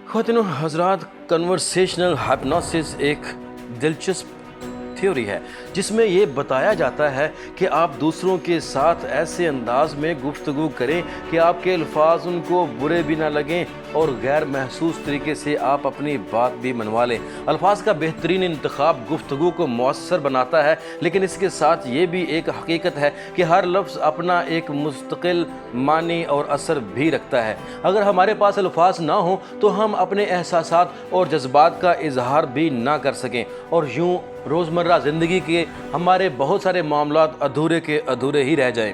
خواتین و حضرات، کنورسیشنل ہائپنوسس ایک دلچسپ تھیوری ہے جس میں یہ بتایا جاتا ہے کہ آپ دوسروں کے ساتھ ایسے انداز میں گفتگو کریں کہ آپ کے الفاظ ان کو برے بھی نہ لگیں اور غیر محسوس طریقے سے آپ اپنی بات بھی منوا لیں۔ الفاظ کا بہترین انتخاب گفتگو کو مؤثر بناتا ہے، لیکن اس کے ساتھ یہ بھی ایک حقیقت ہے کہ ہر لفظ اپنا ایک مستقل معنی اور اثر بھی رکھتا ہے۔ اگر ہمارے پاس الفاظ نہ ہوں تو ہم اپنے احساسات اور جذبات کا اظہار بھی نہ کر سکیں، اور یوں روزمرہ زندگی کے ہمارے بہت سارے معاملات ادھورے کے ادھورے ہی رہ جائیں۔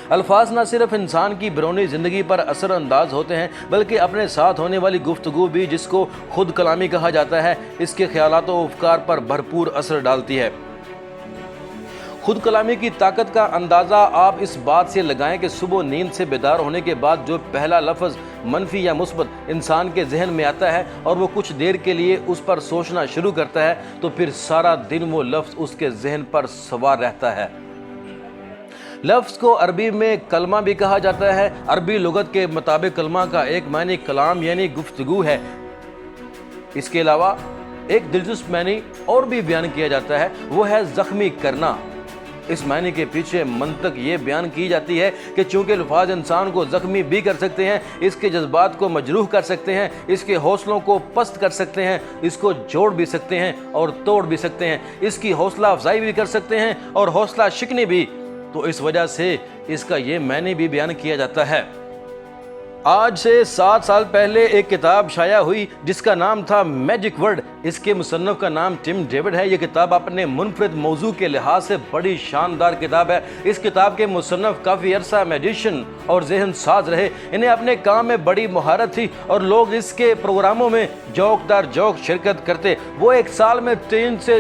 الفاظ نہ صرف انسان کی بیرونی زندگی پر اثر انداز ہوتے ہیں بلکہ اپنے ساتھ ہونے والی گفتگو بھی، جس کو خود کلامی کہا جاتا ہے، اس کے خیالات و افکار پر بھرپور اثر ڈالتی ہے۔ خود کلامی کی طاقت کا اندازہ آپ اس بات سے لگائیں کہ صبح نیند سے بیدار ہونے کے بعد جو پہلا لفظ منفی یا مثبت انسان کے ذہن میں آتا ہے اور وہ کچھ دیر کے لیے اس پر سوچنا شروع کرتا ہے تو پھر سارا دن وہ لفظ اس کے ذہن پر سوار رہتا ہے۔ لفظ کو عربی میں کلمہ بھی کہا جاتا ہے۔ عربی لغت کے مطابق کلمہ کا ایک معنی کلام یعنی گفتگو ہے۔ اس کے علاوہ ایک دلچسپ معنی اور بھی بیان کیا جاتا ہے، وہ ہے زخمی کرنا۔ اس معنی کے پیچھے منطق یہ بیان کی جاتی ہے کہ چونکہ الفاظ انسان کو زخمی بھی کر سکتے ہیں، اس کے جذبات کو مجروح کر سکتے ہیں، اس کے حوصلوں کو پست کر سکتے ہیں، اس کو جوڑ بھی سکتے ہیں اور توڑ بھی سکتے ہیں، اس کی حوصلہ افزائی بھی کر سکتے ہیں اور حوصلہ شکنی بھی، تو اس وجہ سے اس کا یہ معنی بھی بیان کیا جاتا ہے۔ آج سے 7 سال پہلے ایک کتاب شائع ہوئی جس کا نام تھا میجک ورڈ۔ اس کے مصنف کا نام ٹم ڈیوڈ ہے۔ یہ کتاب اپنے منفرد موضوع کے لحاظ سے بڑی شاندار کتاب ہے۔ اس کتاب کے مصنف کافی عرصہ میجیشین اور ذہن ساز رہے۔ انہیں اپنے کام میں بڑی مہارت تھی اور لوگ اس کے پروگراموں میں جوک در جوک شرکت کرتے۔ وہ ایک سال میں 3 سے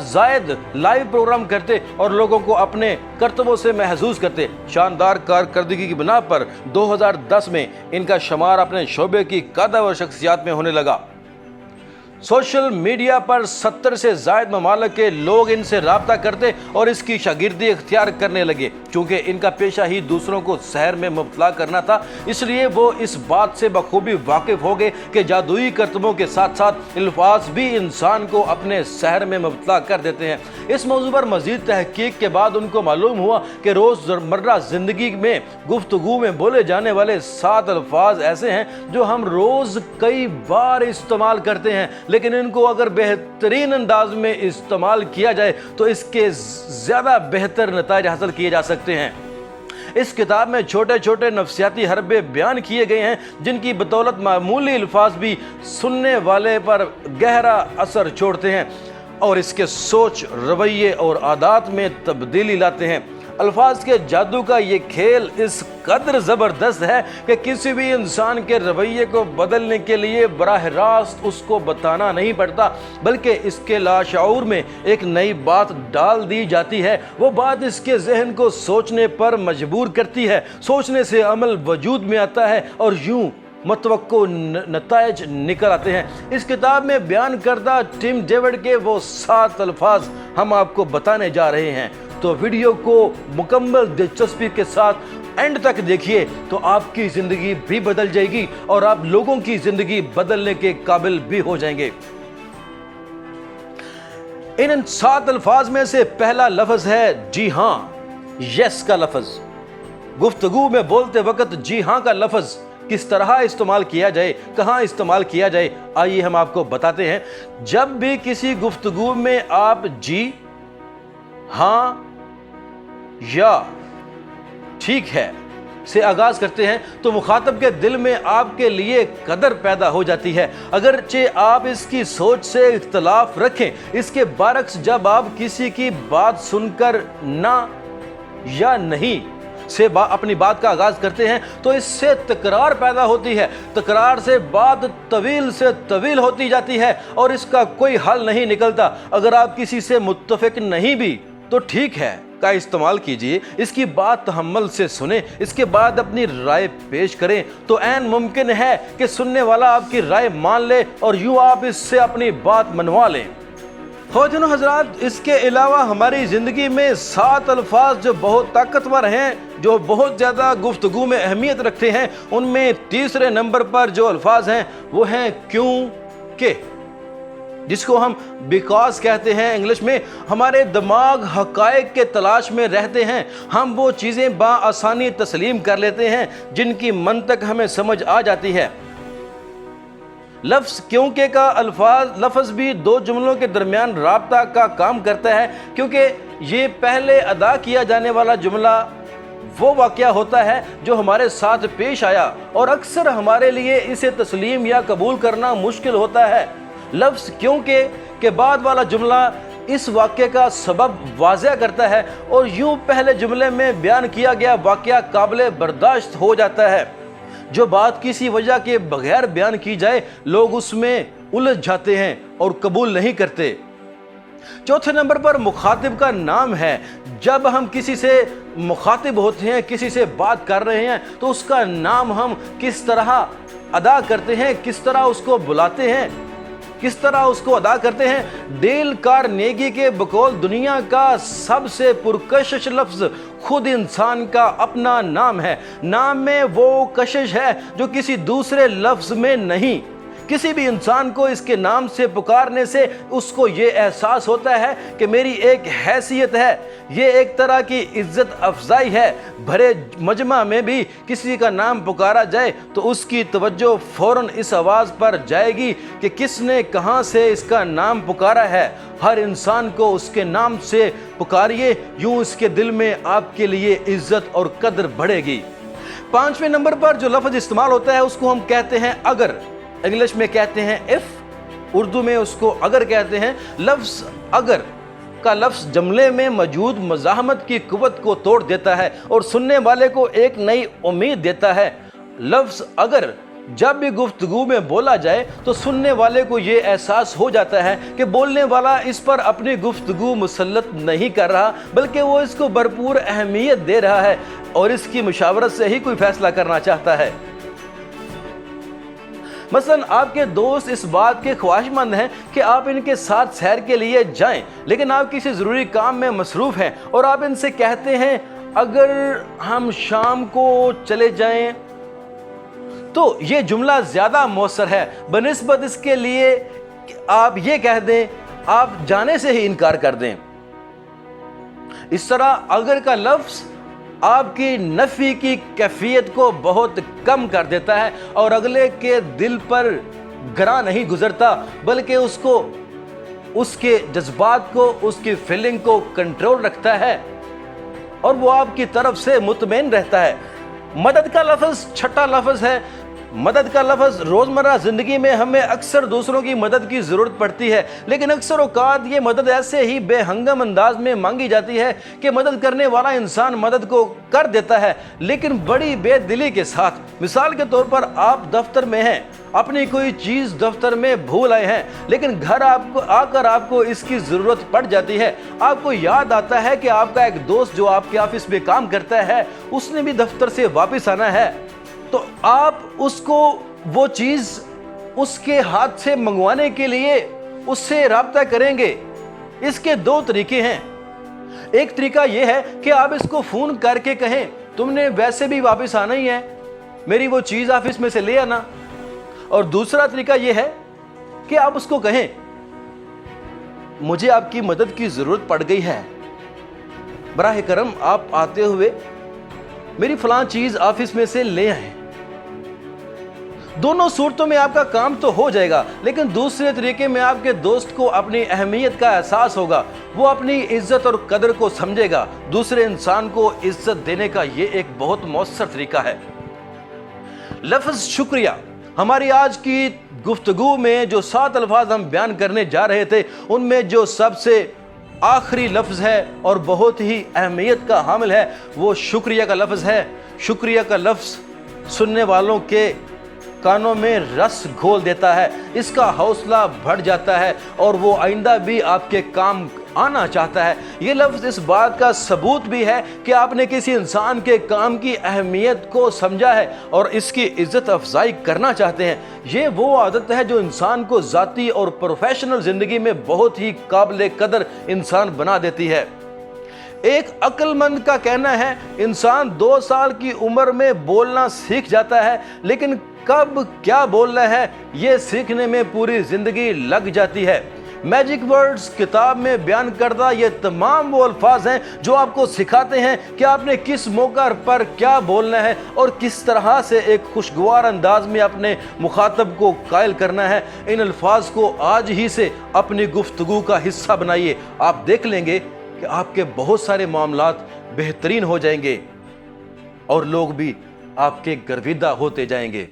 زائد لائیو پروگرام کرتے اور لوگوں کو اپنے کرتبوں سے محظوظ کرتے۔ شاندار کارکردگی کی بنا پر 2010 میں ان کا شمار اپنے شعبے کی قادر شخصیات میں ہونے لگا۔ سوشل میڈیا پر 70 سے زائد ممالک کے لوگ ان سے رابطہ کرتے اور اس کی شاگردی اختیار کرنے لگے۔ چونکہ ان کا پیشہ ہی دوسروں کو سحر میں مبتلا کرنا تھا، اس لیے وہ اس بات سے بخوبی واقف ہو گئے کہ جادوئی کرتبوں کے ساتھ ساتھ الفاظ بھی انسان کو اپنے سحر میں مبتلا کر دیتے ہیں۔ اس موضوع پر مزید تحقیق کے بعد ان کو معلوم ہوا کہ روزمرہ زندگی میں گفتگو میں بولے جانے والے 7 الفاظ ایسے ہیں جو ہم روز کئی بار استعمال کرتے ہیں، لیکن ان کو اگر بہترین انداز میں استعمال کیا جائے تو اس کے زیادہ بہتر نتائج حاصل کیے جا سکتے ہیں۔ اس کتاب میں چھوٹے چھوٹے نفسیاتی حربے بیان کیے گئے ہیں جن کی بدولت معمولی الفاظ بھی سننے والے پر گہرا اثر چھوڑتے ہیں اور اس کے سوچ، رویے اور عادات میں تبدیلی لاتے ہیں۔ الفاظ کے جادو کا یہ کھیل اس قدر زبردست ہے کہ کسی بھی انسان کے رویے کو بدلنے کے لیے براہ راست اس کو بتانا نہیں پڑتا، بلکہ اس کے لاشعور میں ایک نئی بات ڈال دی جاتی ہے۔ وہ بات اس کے ذہن کو سوچنے پر مجبور کرتی ہے، سوچنے سے عمل وجود میں آتا ہے اور یوں متوقع نتائج نکل آتے ہیں۔ اس کتاب میں بیان کردہ ٹم ڈیوڈ کے وہ 7 الفاظ ہم آپ کو بتانے جا رہے ہیں، تو ویڈیو کو مکمل دلچسپی کے ساتھ اینڈ تک دیکھیے تو آپ کی زندگی بھی بدل جائے گی اور آپ لوگوں کی زندگی بدلنے کے قابل بھی ہو جائیں گے۔ ان 7 الفاظ میں سے پہلا لفظ ہے جی ہاں، یس کا لفظ۔ گفتگو میں بولتے وقت جی ہاں کا لفظ کس طرح استعمال کیا جائے، کہاں استعمال کیا جائے، آئیے ہم آپ کو بتاتے ہیں۔ جب بھی کسی گفتگو میں آپ جی ہاں یا ٹھیک ہے سے آغاز کرتے ہیں تو مخاطب کے دل میں آپ کے لیے قدر پیدا ہو جاتی ہے، اگرچہ آپ اس کی سوچ سے اختلاف رکھیں۔ اس کے برعکس جب آپ کسی کی بات سن کر نہ یا نہیں سے اپنی بات کا آغاز کرتے ہیں تو اس سے تکرار پیدا ہوتی ہے۔ تکرار سے بات طویل سے طویل ہوتی جاتی ہے اور اس کا کوئی حل نہیں نکلتا۔ اگر آپ کسی سے متفق نہیں بھی تو ٹھیک ہے کا استعمال کیجئے، اس کی بات تحمل سے سنیں، اس کے بعد اپنی رائے پیش کریں تو عین ممکن ہے کہ سننے والا آپ کی رائے مان لے اور یوں آپ اس سے اپنی بات منوا لیں۔ خواتین و حضرات، اس کے علاوہ ہماری زندگی میں 7 الفاظ جو بہت طاقتور ہیں جو بہت زیادہ گفتگو میں اہمیت رکھتے ہیں، ان میں تیسرے نمبر پر جو الفاظ ہیں وہ ہیں کیوں کہ، جس کو ہم بیکاز کہتے ہیں انگلش میں۔ ہمارے دماغ حقائق کے تلاش میں رہتے ہیں، ہم وہ چیزیں بآسانی تسلیم کر لیتے ہیں جن کی منطق ہمیں سمجھ آ جاتی ہے۔ لفظ کیونکہ کا لفظ بھی دو جملوں کے درمیان رابطہ کا کام کرتا ہے، کیونکہ یہ پہلے ادا کیا جانے والا جملہ وہ واقعہ ہوتا ہے جو ہمارے ساتھ پیش آیا، اور اکثر ہمارے لیے اسے تسلیم یا قبول کرنا مشکل ہوتا ہے۔ لفظ کیونکہ کے بعد والا جملہ اس واقعے کا سبب واضح کرتا ہے، اور یوں پہلے جملے میں بیان کیا گیا واقعہ قابل برداشت ہو جاتا ہے۔ جو بات کسی وجہ کے بغیر بیان کی جائے، لوگ اس میں الجھ جاتے ہیں اور قبول نہیں کرتے۔ چوتھے نمبر پر مخاطب کا نام ہے۔ جب ہم کسی سے مخاطب ہوتے ہیں، کسی سے بات کر رہے ہیں، تو اس کا نام ہم کس طرح ادا کرتے ہیں، کس طرح اس کو بلاتے ہیں، کس طرح اس کو ادا کرتے ہیں۔ ڈیل کارنیگی کے بقول دنیا کا سب سے پرکشش لفظ خود انسان کا اپنا نام ہے۔ نام میں وہ کشش ہے جو کسی دوسرے لفظ میں نہیں۔ کسی بھی انسان کو اس کے نام سے پکارنے سے اس کو یہ احساس ہوتا ہے کہ میری ایک حیثیت ہے، یہ ایک طرح کی عزت افزائی ہے۔ بھرے مجمع میں بھی کسی کا نام پکارا جائے تو اس کی توجہ فوراً اس آواز پر جائے گی کہ کس نے کہاں سے اس کا نام پکارا ہے۔ ہر انسان کو اس کے نام سے پکاریے، یوں اس کے دل میں آپ کے لیے عزت اور قدر بڑھے گی۔ پانچویں نمبر پر جو لفظ استعمال ہوتا ہے اس کو ہم کہتے ہیں اگر۔ انگلش میں کہتے ہیں if، اردو میں اس کو اگر کہتے ہیں۔ لفظ اگر کا لفظ جملے میں موجود مزاحمت کی قوت کو توڑ دیتا ہے اور سننے والے کو ایک نئی امید دیتا ہے۔ لفظ اگر جب بھی گفتگو میں بولا جائے تو سننے والے کو یہ احساس ہو جاتا ہے کہ بولنے والا اس پر اپنی گفتگو مسلط نہیں کر رہا، بلکہ وہ اس کو بھرپور اہمیت دے رہا ہے اور اس کی مشاورت سے ہی کوئی فیصلہ کرنا چاہتا ہے۔ مثلا آپ کے دوست اس بات کے خواہش مند ہیں کہ آپ ان کے ساتھ سیر کے لیے جائیں، لیکن آپ کسی ضروری کام میں مصروف ہیں اور آپ ان سے کہتے ہیں اگر ہم شام کو چلے جائیں، تو یہ جملہ زیادہ مؤثر ہے بنسبت اس کے لیے کہ آپ یہ کہہ دیں، آپ جانے سے ہی انکار کر دیں۔ اس طرح اگر کا لفظ آپ کی نفی کی کیفیت کو بہت کم کر دیتا ہے اور اگلے کے دل پر گراں نہیں گزرتا، بلکہ اس کو، اس کے جذبات کو، اس کی فیلنگ کو کنٹرول رکھتا ہے اور وہ آپ کی طرف سے مطمئن رہتا ہے۔ مدد کا لفظ چھٹا لفظ ہے۔ مدد کا لفظ روزمرہ زندگی میں ہمیں اکثر دوسروں کی مدد کی ضرورت پڑتی ہے، لیکن اکثر اوقات یہ مدد ایسے ہی بے ہنگم انداز میں مانگی جاتی ہے کہ مدد کرنے والا انسان مدد کو کر دیتا ہے، لیکن بڑی بے دلی کے ساتھ۔ مثال کے طور پر آپ دفتر میں ہیں، اپنی کوئی چیز دفتر میں بھول آئے ہیں، لیکن گھر آ کر آپ کو اس کی ضرورت پڑ جاتی ہے۔ آپ کو یاد آتا ہے کہ آپ کا ایک دوست جو آپ کے آفس میں کام کرتا ہے، اس نے بھی دفتر سے واپس آنا ہے، تو آپ اس کو وہ چیز اس کے ہاتھ سے منگوانے کے لیے اس سے رابطہ کریں گے۔ اس کے دو طریقے ہیں۔ ایک طریقہ یہ ہے کہ آپ اس کو فون کر کے کہیں تم نے ویسے بھی واپس آنا ہی ہے، میری وہ چیز آفس میں سے لے آنا۔ اور دوسرا طریقہ یہ ہے کہ آپ اس کو کہیں مجھے آپ کی مدد کی ضرورت پڑ گئی ہے، براہ کرم آپ آتے ہوئے میری فلاں چیز آفس میں سے لے آئیں۔ دونوں صورتوں میں آپ کا کام تو ہو جائے گا، لیکن دوسرے طریقے میں آپ کے دوست کو اپنی اہمیت کا احساس ہوگا، وہ اپنی عزت اور قدر کو سمجھے گا۔ دوسرے انسان کو عزت دینے کا یہ ایک بہت مؤثر طریقہ ہے۔ لفظ شکریہ۔ ہماری آج کی گفتگو میں جو 7 الفاظ ہم بیان کرنے جا رہے تھے، ان میں جو سب سے آخری لفظ ہے اور بہت ہی اہمیت کا حامل ہے وہ شکریہ کا لفظ ہے۔ شکریہ کا لفظ سننے والوں کے کانوں میں رس گھول دیتا ہے، اس کا حوصلہ بڑھ جاتا ہے اور وہ آئندہ بھی آپ کے کام آنا چاہتا ہے۔ یہ لفظ اس بات کا ثبوت بھی ہے کہ آپ نے کسی انسان کے کام کی اہمیت کو سمجھا ہے اور اس کی عزت افزائی کرنا چاہتے ہیں۔ یہ وہ عادت ہے جو انسان کو ذاتی اور پروفیشنل زندگی میں بہت ہی قابل قدر انسان بنا دیتی ہے۔ ایک عقل مند کا کہنا ہے انسان 2 سال کی عمر میں بولنا سیکھ جاتا ہے، لیکن کب کیا بولنا ہے یہ سیکھنے میں پوری زندگی لگ جاتی ہے۔ میجک ورڈز کتاب میں بیان کردہ یہ تمام وہ الفاظ ہیں جو آپ کو سکھاتے ہیں کہ آپ نے کس موقع پر کیا بولنا ہے اور کس طرح سے ایک خوشگوار انداز میں اپنے مخاطب کو قائل کرنا ہے۔ ان الفاظ کو آج ہی سے اپنی گفتگو کا حصہ بنائیے، آپ دیکھ لیں گے کہ آپ کے بہت سارے معاملات بہترین ہو جائیں گے اور لوگ بھی آپ کے گرویدہ ہوتے جائیں گے۔